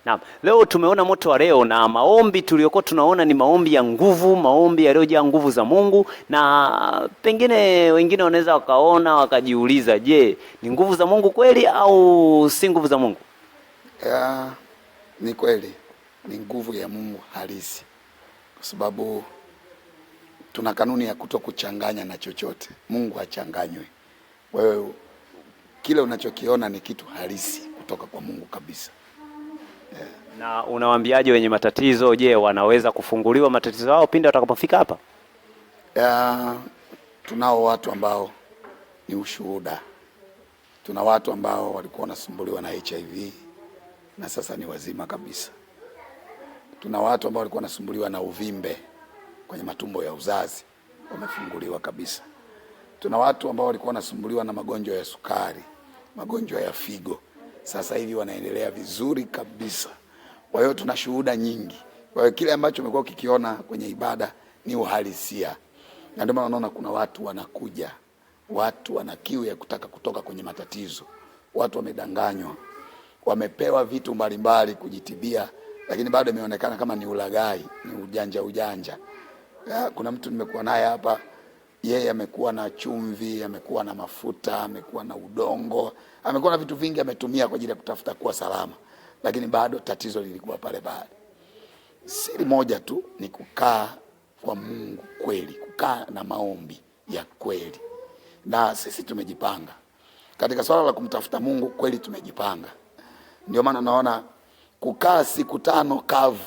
Naam, leo tumeona moto wa leo na maombi tuliyokuwa tunaona ni maombi ya nguvu, maombi yaliyojaa nguvu za Mungu, na pengine wengine wanaweza wakaona wakajiuliza, je, ni nguvu za Mungu kweli au si nguvu za Mungu? Ni kweli, ni nguvu ya Mungu halisi, kwa sababu tuna kanuni ya kuto kuchanganya na chochote. Mungu hachanganywe. Wewe kile unachokiona ni kitu halisi kutoka kwa Mungu kabisa. Na unawaambiaje wenye matatizo? Je, wanaweza kufunguliwa matatizo yao pindi watakapofika hapa? Tunao watu ambao ni ushuhuda. Tuna watu ambao walikuwa wanasumbuliwa na HIV na sasa ni wazima kabisa. Tuna watu ambao walikuwa wanasumbuliwa na uvimbe kwenye matumbo ya uzazi, wamefunguliwa kabisa. Tuna watu ambao walikuwa wanasumbuliwa na magonjwa ya sukari, magonjwa ya figo, sasa hivi wanaendelea vizuri kabisa. Kwa hiyo tuna shuhuda nyingi. Kwa hiyo kile ambacho umekuwa ukikiona kwenye ibada ni uhalisia. Na ndio maana unaona kuna watu wanakuja, watu wana kiu ya kutaka kutoka kwenye matatizo. Watu wamedanganywa, wamepewa vitu mbalimbali kujitibia, lakini bado imeonekana kama ni ulaghai, ni ujanja. Kuna mtu nimekuwa naye hapa, yeye amekuwa na chumvi, amekuwa na mafuta, amekuwa na udongo, amekuwa na vitu vingi ametumia kwa ajili ya kutafuta kuwa salama, lakini bado tatizo lilikuwa pale pale. Siri moja tu ni kukaa kwa Mungu kweli, kukaa na maombi ya kweli. Na sisi tumejipanga katika swala la kumtafuta Mungu kweli, tumejipanga. Ndio maana naona kukaa siku 5 kavu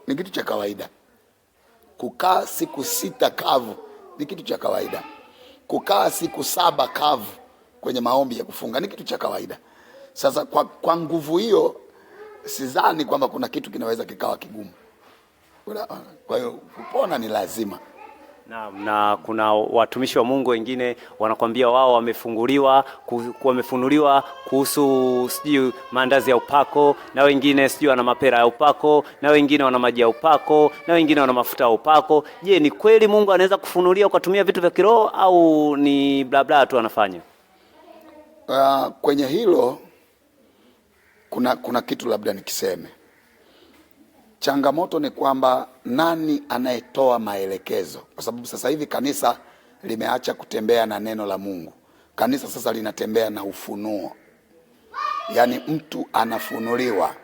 ni kitu cha kawaida. Kukaa siku 6 kavu ni kitu cha kawaida. Kukaa siku 7 kavu kwenye maombi ya kufunga ni kitu cha kawaida. Sasa kwa nguvu hiyo sidhani kwamba kuna kitu kinaweza kikawa kigumu. Kwa hiyo kupona ni lazima. Na kuna watumishi wa Mungu wengine wanakuambia wao wamefunuliwa kuhusu sijui maandazi ya upako, na wengine sijui wana mapera ya upako, na wengine wana maji ya upako, na wengine wana mafuta ya upako. Je, ni kweli Mungu anaweza kufunulia ukatumia vitu vya kiroho au ni bla bla tu anafanya? Kwenye hilo kuna kitu labda nikiseme. Changamoto ni kwamba nani anayetoa maelekezo, kwa sababu sasa hivi kanisa limeacha kutembea na neno la Mungu. Kanisa sasa linatembea na ufunuo, yaani mtu anafunuliwa.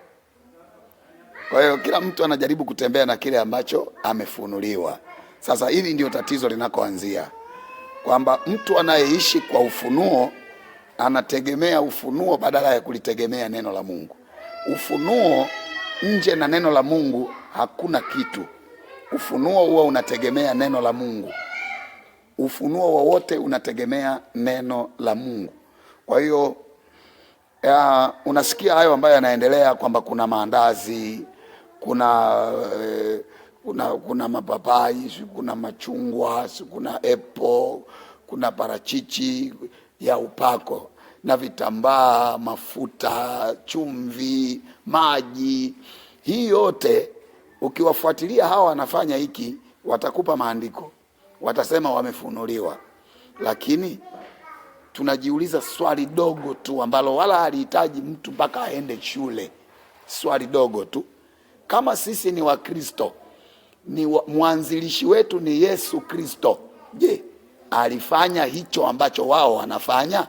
Kwa hiyo kila mtu anajaribu kutembea na kile ambacho amefunuliwa. Sasa hili ndio tatizo linakoanzia, kwamba mtu anayeishi kwa ufunuo anategemea ufunuo badala ya kulitegemea neno la Mungu. Ufunuo nje na neno la Mungu hakuna kitu. Ufunuo huwa unategemea neno la Mungu. Ufunuo wowote unategemea neno la Mungu. Kwa hiyo unasikia hayo ambayo yanaendelea, kwamba kuna maandazi, kuna mapapai, kuna machungwa, kuna apple, kuna parachichi ya upako na vitambaa, mafuta, chumvi, maji. Hii yote ukiwafuatilia hawa wanafanya hiki, watakupa maandiko, watasema wamefunuliwa. Lakini tunajiuliza swali dogo tu ambalo wala halihitaji mtu mpaka aende shule. Swali dogo tu. Kama sisi ni Wakristo, ni mwanzilishi wetu ni Yesu Kristo, je, alifanya hicho ambacho wao wanafanya?